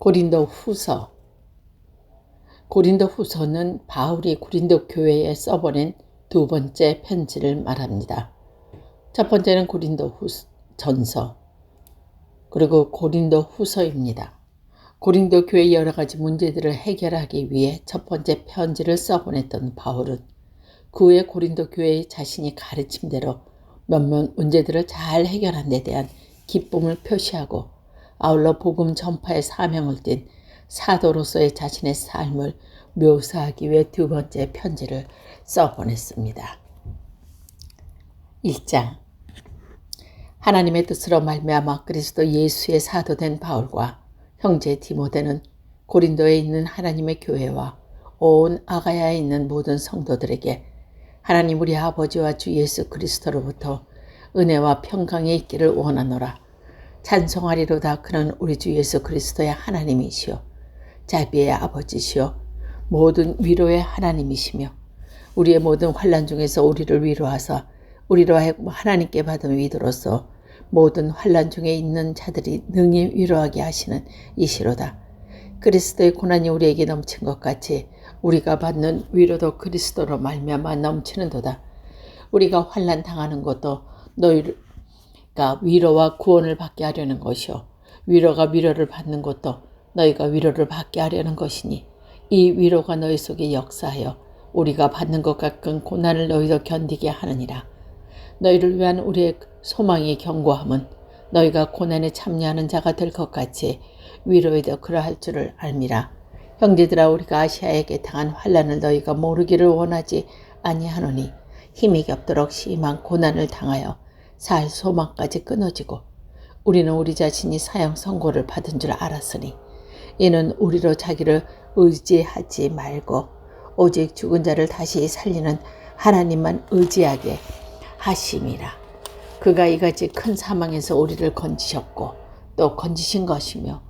고린도 후서. 고린도 후서는 바울이 고린도 교회에 써보낸 두 번째 편지를 말합니다. 첫 번째는 고린도 전서, 그리고 고린도 후서입니다. 고린도 교회의 여러 가지 문제들을 해결하기 위해 첫 번째 편지를 써보냈던 바울은 그 후에 고린도 교회의 자신이 가르침대로 몇몇 문제들을 잘 해결한 데 대한 기쁨을 표시하고 아울러 복음 전파의 사명을 띤 사도로서의 자신의 삶을 묘사하기 위해 두 번째 편지를 써보냈습니다. 1장. 하나님의 뜻으로 말미암아 그리스도 예수의 사도된 바울과 형제 디모데는 고린도에 있는 하나님의 교회와 온 아가야에 있는 모든 성도들에게 하나님 우리 아버지와 주 예수 그리스도로부터 은혜와 평강이 있기를 원하노라. 찬송하리로다. 그는 우리 주 예수 그리스도의 하나님이시요 자비의 아버지시요 모든 위로의 하나님이시며 우리의 모든 환난 중에서 우리를 위로하사 우리로 하여금 하나님께 받은 위로로서 모든 환난 중에 있는 자들이 능히 위로하게 하시는 이시로다. 그리스도의 고난이 우리에게 넘친 것 같이 우리가 받는 위로도 그리스도로 말미암아 넘치는도다. 우리가 환난 당하는 것도 너희가 위로와 구원을 받게 하려는 것이요 위로가 위로를 받는 것도 너희가 위로를 받게 하려는 것이니 이 위로가 너희 속에 역사하여 우리가 받는 것 같은 고난을 너희도 견디게 하느니라. 너희를 위한 우리의 소망이 견고함은 너희가 고난에 참여하는 자가 될 것 같이 위로에도 그러할 줄을 알미라. 형제들아, 우리가 아시아에게 당한 환난을 너희가 모르기를 원하지 아니하노니 힘이 겹도록 심한 고난을 당하여 살 소망까지 끊어지고 우리는 우리 자신이 사형 선고를 받은 줄 알았으니 이는 우리로 자기를 의지하지 말고 오직 죽은 자를 다시 살리는 하나님만 의지하게 하심이라. 그가 이같이 큰 사망에서 우리를 건지셨고 또 건지신 것이며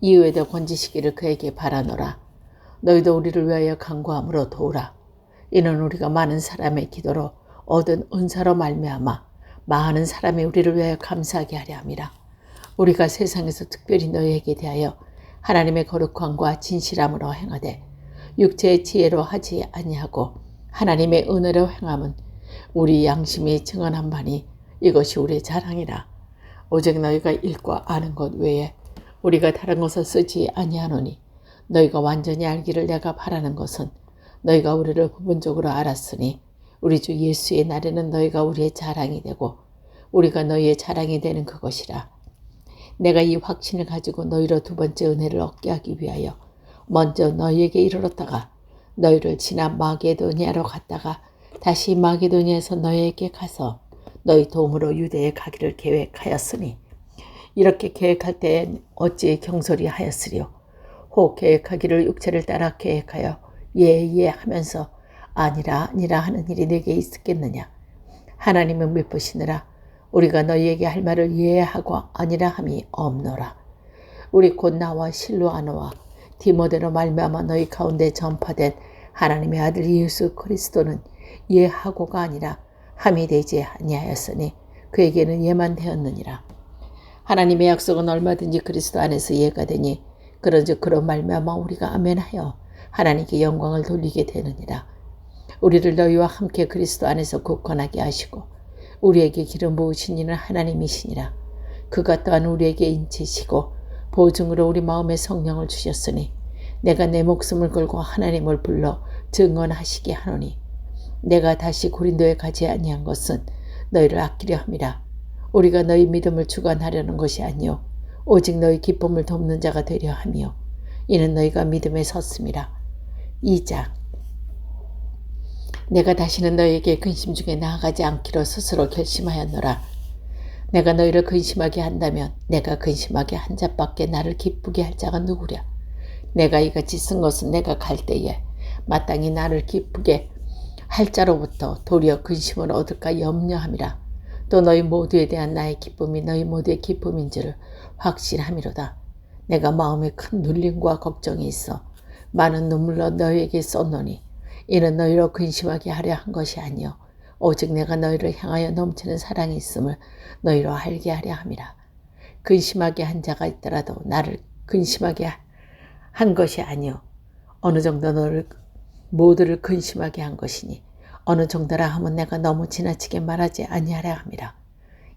이후에도 건지시기를 그에게 바라노라. 너희도 우리를 위하여 간구함으로 도우라. 이는 우리가 많은 사람의 기도로 얻은 은사로 말미암아 많은 사람이 우리를 위하여 감사하게 하려 함이라. 우리가 세상에서 특별히 너희에게 대하여 하나님의 거룩함과 진실함으로 행하되 육체의 지혜로 하지 아니하고 하나님의 은혜로 행함은 우리 양심이 증언한 바니 이것이 우리의 자랑이라. 오직 너희가 읽고 아는 것 외에 우리가 다른 것을 쓰지 아니하노니 너희가 완전히 알기를 내가 바라는 것은 너희가 우리를 부분적으로 알았으니 우리 주 예수의 날에는 너희가 우리의 자랑이 되고 우리가 너희의 자랑이 되는 그것이라. 내가 이 확신을 가지고 너희로 두 번째 은혜를 얻게 하기 위하여 먼저 너희에게 이르렀다가 너희를 지나 마게도니아로 갔다가 다시 마게도니아에서 너희에게 가서 너희 도움으로 유대에 가기를 계획하였으니 이렇게 계획할 때에 어찌 경솔히 하였으리요. 혹 계획하기를 육체를 따라 계획하여 예 하면서 아니라 하는 일이 내게 있었겠느냐. 하나님은 미쁘시느라 우리가 너희에게 할 말을 예하고 아니라 함이 없노라. 우리 곧 나와 실로아노와 디모데로 말미암아 너희 가운데 전파된 하나님의 아들 예수 그리스도는 예하고가 아니라 함이 되지 아니하였으니 그에게는 예만 되었느니라. 하나님의 약속은 얼마든지 그리스도 안에서 예가 되니 그런즉 그로 말미암아 우리가 아멘하여 하나님께 영광을 돌리게 되느니라. 우리를 너희와 함께 그리스도 안에서 굳건하게 하시고 우리에게 기름 부으신 이는 하나님이시니라. 그가 또한 우리에게 인치시고 보증으로 우리 마음에 성령을 주셨으니 내가 내 목숨을 걸고 하나님을 불러 증언하시게 하노니 내가 다시 고린도에 가지 아니한 것은 너희를 아끼려 함이라. 우리가 너희 믿음을 주관하려는 것이 아니요 오직 너희 기쁨을 돕는 자가 되려 함이요 이는 너희가 믿음에 섰음이라. 2장. 내가 다시는 너희에게 근심 중에 나아가지 않기로 스스로 결심하였노라. 내가 너희를 근심하게 한다면 내가 근심하게 한 자밖에 나를 기쁘게 할 자가 누구랴. 내가 이같이 쓴 것은 내가 갈 때에 마땅히 나를 기쁘게 할 자로부터 도리어 근심을 얻을까 염려함이라. 또 너희 모두에 대한 나의 기쁨이 너희 모두의 기쁨인 줄을 확신함이로다. 내가 마음에 큰 눌림과 걱정이 있어 많은 눈물로 너희에게 쏟노니 이는 너희로 근심하게 하려 한 것이 아니요 오직 내가 너희를 향하여 넘치는 사랑이 있음을 너희로 알게 하려 함이라. 근심하게 한 자가 있더라도 나를 근심하게 한 것이 아니요 어느 정도 너를 모두를 근심하게 한 것이니 어느 정도라 하면 내가 너무 지나치게 말하지 아니하려 함이라.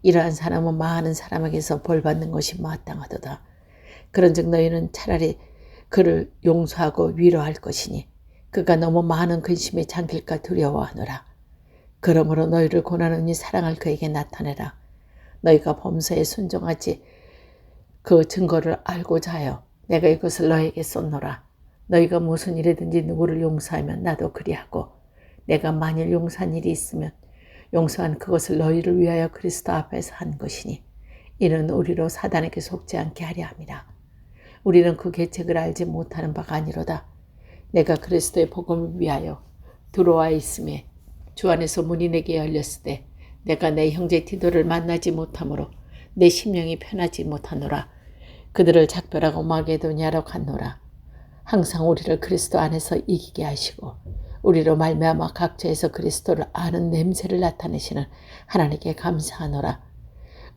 이러한 사람은 많은 사람에게서 벌받는 것이 마땅하도다. 그런즉 너희는 차라리 그를 용서하고 위로할 것이니 그가 너무 많은 근심에 잠길까 두려워하노라. 그러므로 너희를 고난하니 사랑을 그에게 나타내라. 너희가 범사에 순종하지 그 증거를 알고자 하여 내가 이것을 너에게 쏟노라. 너희가 무슨 일이든지 누구를 용서하면 나도 그리하고 내가 만일 용서한 일이 있으면 용서한 그것을 너희를 위하여 그리스도 앞에서 한 것이니 이는 우리로 사단에게 속지 않게 하려 함이라. 우리는 그 계책을 알지 못하는 바가 아니로다. 내가 그리스도의 복음을 위하여 들어와 있음에 주 안에서 문이 내게 열렸을 때 내가 내 형제 디도를 만나지 못하므로 내 심령이 편하지 못하노라. 그들을 작별하고 마게도냐로 갔노라. 항상 우리를 그리스도 안에서 이기게 하시고 우리로 말미암아 각처에서 그리스도를 아는 냄새를 나타내시는 하나님께 감사하노라.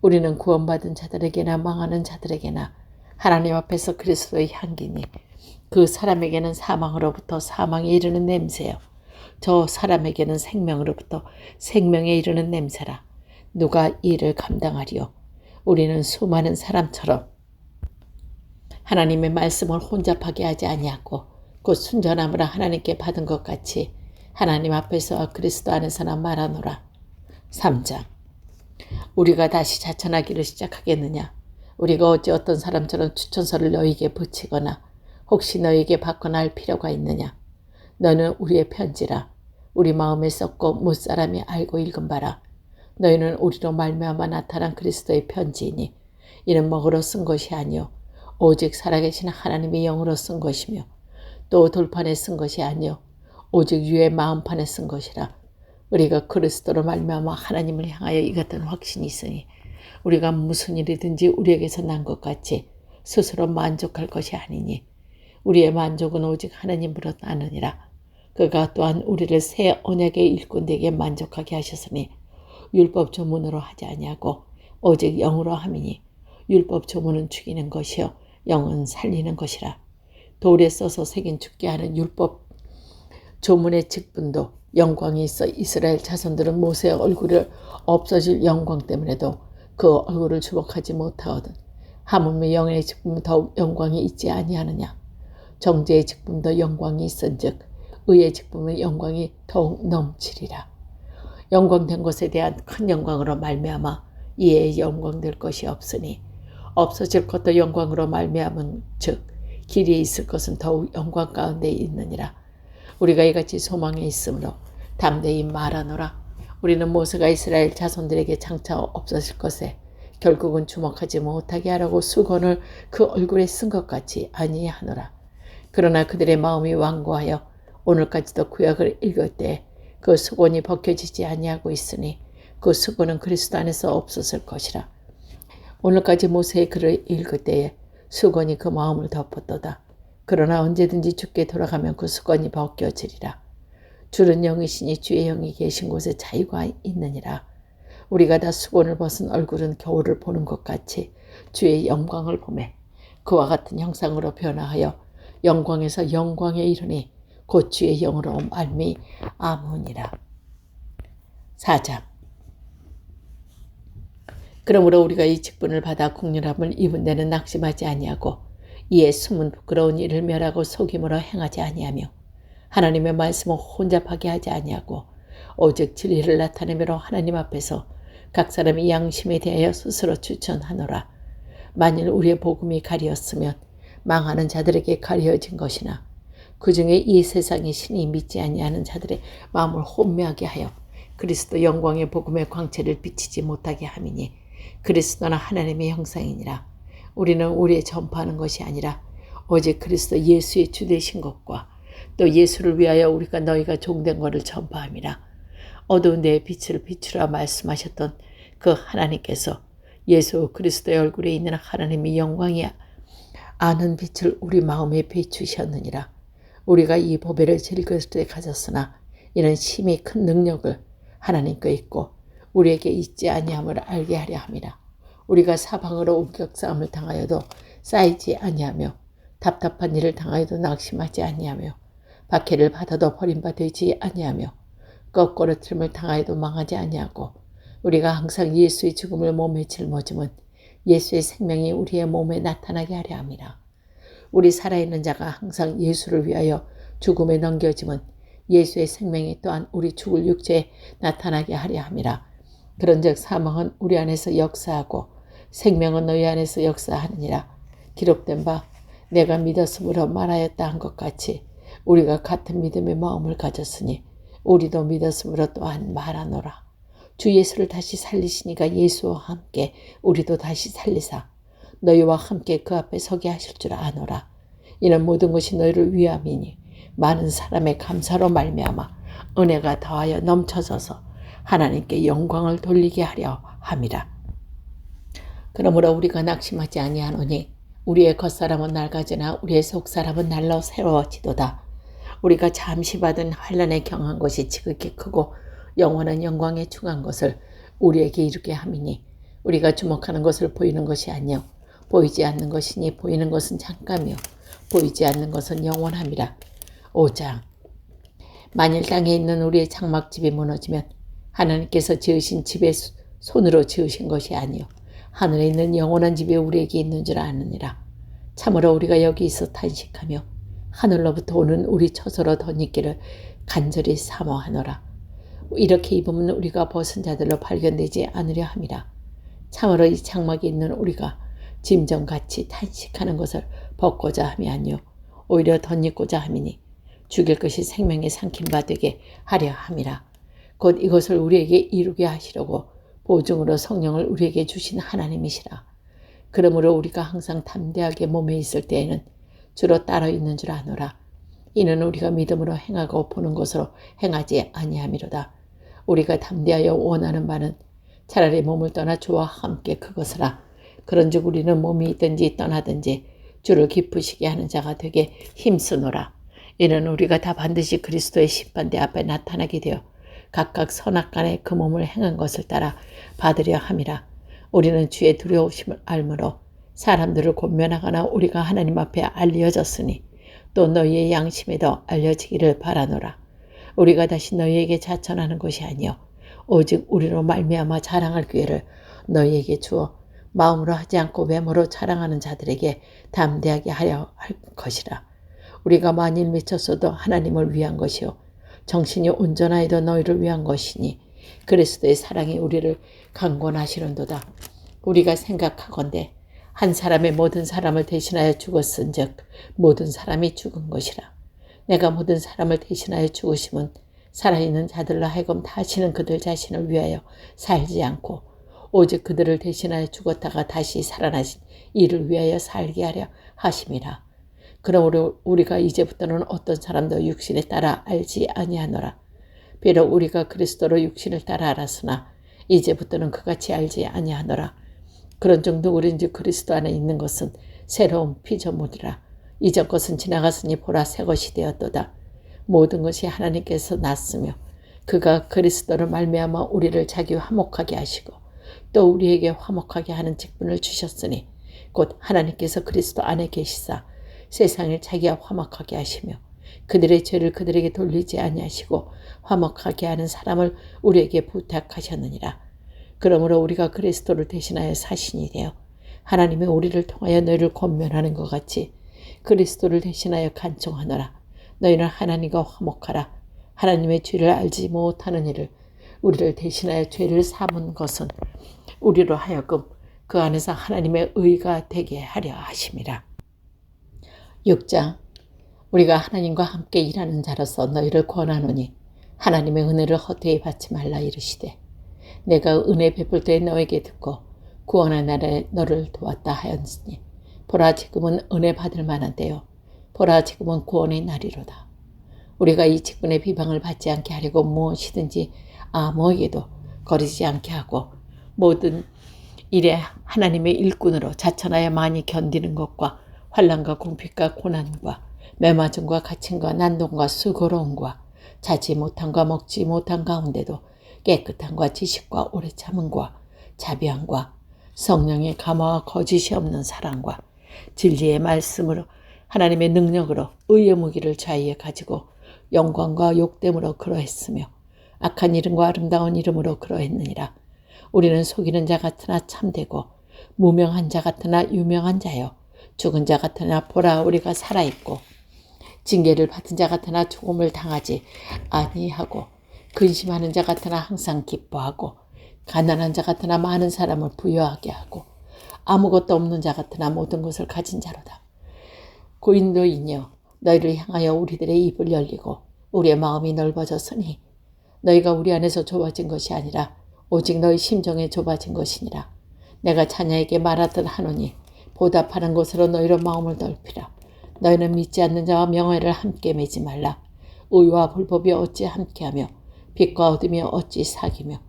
우리는 구원받은 자들에게나 망하는 자들에게나 하나님 앞에서 그리스도의 향기니 그 사람에게는 사망으로부터 사망에 이르는 냄새요 저 사람에게는 생명으로부터 생명에 이르는 냄새라. 누가 이를 감당하리요? 우리는 수많은 사람처럼 하나님의 말씀을 혼잡하게 하지 아니하고 곧 순전함으로 하나님께 받은 것 같이 하나님 앞에서 그리스도 안에서나 말하노라. 3장. 우리가 다시 자천하기를 시작하겠느냐? 우리가 어찌 어떤 사람처럼 추천서를 너희에게 붙이거나 혹시 너희에게 받거나 할 필요가 있느냐? 너는 우리의 편지라. 우리 마음에 썼고 무사람이 알고 읽은 바라. 너희는 우리로 말미암아 나타난 그리스도의 편지이니 이는 먹으로 쓴 것이 아니요 오직 살아계신 하나님의 영으로 쓴 것이며 또 돌판에 쓴 것이 아니요 오직 유의 마음판에 쓴 것이라. 우리가 그리스도로 말미암아 하나님을 향하여 이 같은 확신이 있으니 우리가 무슨 일이든지 우리에게서 난 것 같이 스스로 만족할 것이 아니니 우리의 만족은 오직 하나님으로 나느니라. 그가 또한 우리를 새 언약의 일꾼되게 만족하게 하셨으니 율법 조문으로 하지 아니하고 오직 영으로 함이니 율법 조문은 죽이는 것이요 영은 살리는 것이라. 돌에 써서 새긴 죽게 하는 율법 조문의 직분도 영광이 있어 이스라엘 자손들은 모세의 얼굴을 없어질 영광 때문에도 그 얼굴을 주목하지 못하거든. 하물며 영의 직분은 더욱 영광이 있지 아니하느냐. 정죄의 직분도 영광이 있은즉 의의 직분은 영광이 더욱 넘치리라. 영광된 것에 대한 큰 영광으로 말미암아 이에 영광될 것이 없으니 없어질 것도 영광으로 말미암은 즉 길이 있을 것은 더욱 영광 가운데 있느니라. 우리가 이같이 소망에 있으므로 담대히 말하노라. 우리는 모세가 이스라엘 자손들에게 장차 없어질 것에 결국은 주목하지 못하게 하라고 수건을 그 얼굴에 쓴 것 같이 아니하노라. 그러나 그들의 마음이 완고하여 오늘까지도 구약을 읽을 때 그 수건이 벗겨지지 아니하고 있으니 그 수건은 그리스도 안에서 없었을 것이라. 오늘까지 모세의 글을 읽을 때에 수건이 그 마음을 덮었도다. 그러나 언제든지 주께 돌아가면 그 수건이 벗겨지리라. 주는 영이시니 주의 영이 계신 곳에 자유가 있느니라. 우리가 다 수건을 벗은 얼굴은 겨울을 보는 것 같이 주의 영광을 보매 그와 같은 형상으로 변화하여 영광에서 영광에 이르니 곧 주의 영으로 말미암으니라. 4장. 그러므로 우리가 이 직분을 받아 국률함을 입은 데는 낙심하지 아니하고 이에 숨은 부끄러운 일을 멸하고 속임으로 행하지 아니하며 하나님의 말씀을 혼잡하게 하지 아니하고 오직 진리를 나타내므로 하나님 앞에서 각 사람이 양심에 대하여 스스로 추천하노라. 만일 우리의 복음이 가리었으면 망하는 자들에게 가려진 것이나 그 중에 이 세상의 신이 믿지 아니하는 자들의 마음을 혼미하게 하여 그리스도 영광의 복음의 광채를 비치지 못하게 함이니 그리스도는 하나님의 형상이니라. 우리는 우리의 전파하는 것이 아니라 오직 그리스도 예수의 주되신 것과 또 예수를 위하여 우리가 너희가 종된 것을 전파함이라. 어두운 데에 빛을 비추라 말씀하셨던 그 하나님께서 예수 그리스도의 얼굴에 있는 하나님의 영광이 아는 빛을 우리 마음에 비추셨느니라. 우리가 이 보배를 즐길 때 가졌으나 이는 심히 큰 능력을 하나님께 있고 우리에게 있지 아니함을 알게 하려 함이라. 우리가 사방으로 우격 싸움을 당하여도 쌓이지 아니하며 답답한 일을 당하여도 낙심하지 아니하며 박해를 받아도 버림받지 아니하며 거꾸러뜨림을 당하여도 망하지 아니하고 우리가 항상 예수의 죽음을 몸에 짊어짐은 예수의 생명이 우리의 몸에 나타나게 하려 함이라. 우리 살아있는 자가 항상 예수를 위하여 죽음에 넘겨짐은 예수의 생명이 또한 우리 죽을 육체에 나타나게 하려 함이라. 그런즉 사망은 우리 안에서 역사하고 생명은 너희 안에서 역사하느니라. 기록된 바 내가 믿었으므로 말하였다 한 것 같이 우리가 같은 믿음의 마음을 가졌으니 우리도 믿었으므로 또한 말하노라. 주 예수를 다시 살리시니까 예수와 함께 우리도 다시 살리사 너희와 함께 그 앞에 서게 하실 줄 아노라. 이는 모든 것이 너희를 위함이니 많은 사람의 감사로 말미암아 은혜가 더하여 넘쳐서서 하나님께 영광을 돌리게 하려 함이라. 그러므로 우리가 낙심하지 아니하노니 우리의 겉사람은 낡아지나 우리의 속사람은 날로 새로워지도다. 우리가 잠시 받은 환난에 경한 것이 지극히 크고 영원한 영광에 충한 것을 우리에게 이루게 함이니 우리가 주목하는 것을 보이는 것이 아니요 보이지 않는 것이니 보이는 것은 잠깐이요 보이지 않는 것은 영원함이라. 5장. 만일 땅에 있는 우리의 장막집이 무너지면 하나님께서 지으신 집에 손으로 지으신 것이 아니요 하늘에 있는 영원한 집이 우리에게 있는 줄 아느니라. 참으로 우리가 여기 있어 탄식하며 하늘로부터 오는 우리 처소로 덧입기를 간절히 사모하노라. 이렇게 입으면 우리가 벗은 자들로 발견되지 않으려 함이라. 참으로 이 장막에 있는 우리가 짐정같이 탄식하는 것을 벗고자 함이 아니요 오히려 덧입고자 함이니 죽일 것이 생명에 삼킨 바 되게 하려 함이라. 곧 이것을 우리에게 이루게 하시려고 보증으로 성령을 우리에게 주신 하나님이시라. 그러므로 우리가 항상 담대하게 몸에 있을 때에는 주로 따로 있는 줄 아노라. 이는 우리가 믿음으로 행하고 보는 것으로 행하지 아니함이로다. 우리가 담대하여 원하는 바는 차라리 몸을 떠나 주와 함께 그것이라. 그런즉 우리는 몸이 있든지 떠나든지 주를 기쁘시게 하는 자가 되게 힘쓰노라. 이는 우리가 다 반드시 그리스도의 심판대 앞에 나타나게 되어 각각 선악간에 그 몸을 행한 것을 따라 받으려 함이라. 우리는 주의 두려우심을 알므로 사람들을 권면하거나 우리가 하나님 앞에 알려졌으니 또 너희의 양심에도 알려지기를 바라노라. 우리가 다시 너희에게 자천하는 것이 아니요 오직 우리로 말미암아 자랑할 기회를 너희에게 주어 마음으로 하지 않고 외모로 자랑하는 자들에게 담대하게 하려 할 것이라. 우리가 만일 미쳤어도 하나님을 위한 것이요 정신이 온전하여도 너희를 위한 것이니 그리스도의 사랑이 우리를 강권하시는도다. 우리가 생각하건대 한 사람의 모든 사람을 대신하여 죽었은즉 모든 사람이 죽은 것이라. 내가 모든 사람을 대신하여 죽으심은 살아있는 자들로 하여금 다시는 그들 자신을 위하여 살지 않고 오직 그들을 대신하여 죽었다가 다시 살아나신 이를 위하여 살게 하려 하심이라. 그러므로 우리가 이제부터는 어떤 사람도 육신에 따라 알지 아니하노라. 비록 우리가 그리스도로 육신을 따라 알았으나 이제부터는 그같이 알지 아니하노라. 그런즉 누구든지 그리스도 안에 있는 것은 새로운 피조물이라. 이전 것은 지나갔으니 보라 새 것이 되었도다. 모든 것이 하나님께서 났으며 그가 그리스도를 말미암아 우리를 자기 화목하게 하시고 또 우리에게 화목하게 하는 직분을 주셨으니 곧 하나님께서 그리스도 안에 계시사 세상을 자기와 화목하게 하시며 그들의 죄를 그들에게 돌리지 아니하시고 화목하게 하는 사람을 우리에게 부탁하셨느니라. 그러므로 우리가 그리스도를 대신하여 사신이 되어 하나님이 우리를 통하여 너희를 권면하는 것 같이 그리스도를 대신하여 간청하노라. 너희는 하나님과 화목하라. 하나님의 죄를 알지 못하는 이를 우리를 대신하여 죄를 삼은 것은 우리로 하여금 그 안에서 하나님의 의가 되게 하려 하심이라. 6장. 우리가 하나님과 함께 일하는 자로서 너희를 권하노니 하나님의 은혜를 헛되이 받지 말라 이르시되 내가 은혜 베풀 때 너에게 듣고 구원의 날에 너를 도왔다 하였으니 보라 지금은 은혜 받을 만한 때요 보라 지금은 구원의 날이로다. 우리가 이 직분의 비방을 받지 않게 하려고 무엇이든지 아무에게도 거리지 않게 하고 모든 일에 하나님의 일꾼으로 자천하여 많이 견디는 것과 환난과 궁핍과 고난과 매맞음과 갇힘과 난동과 수고로움과 자지 못함과 먹지 못한 가운데도 깨끗함과 지식과 오래 참음과 자비함과 성령의 감화와 거짓이 없는 사랑과 진리의 말씀으로 하나님의 능력으로 의의 무기를 좌위에 가지고 영광과 욕됨으로 그러했으며 악한 이름과 아름다운 이름으로 그러했느니라. 우리는 속이는 자 같으나 참되고 무명한 자 같으나 유명한 자요 죽은 자 같으나 보라 우리가 살아있고 징계를 받은 자 같으나 죽음을 당하지 아니하고 근심하는 자 같으나 항상 기뻐하고 가난한 자 같으나 많은 사람을 부유하게 하고 아무것도 없는 자 같으나 모든 것을 가진 자로다. 고린도인여 너희를 향하여 우리들의 입을 열리고 우리의 마음이 넓어졌으니 너희가 우리 안에서 좁아진 것이 아니라 오직 너희 심정에 좁아진 것이니라. 내가 자녀에게 말하듯 하노니 보답하는 것으로 너희로 마음을 넓히라. 너희는 믿지 않는 자와 명예를 함께 매지 말라. 의와 불법이 어찌 함께하며 빛과 어둠이 어찌 사귀며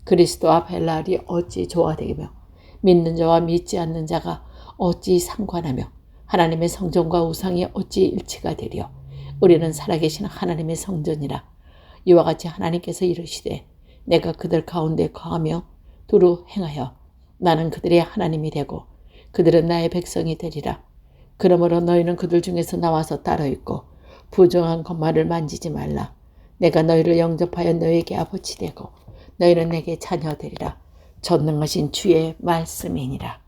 그리스도와 벨라알이 어찌 조화되며 믿는 자와 믿지 않는 자가 어찌 상관하며 하나님의 성전과 우상이 어찌 일치가 되려. 우리는 살아계신 하나님의 성전이라. 이와 같이 하나님께서 이르시되 내가 그들 가운데 거하며 두루 행하여 나는 그들의 하나님이 되고 그들은 나의 백성이 되리라. 그러므로 너희는 그들 중에서 나와서 따로 있고 부정한 것만을 만지지 말라. 내가 너희를 영접하여 너희에게 아버지 되고 너희는 내게 자녀 되리라. 전능하신 주의 말씀이니라.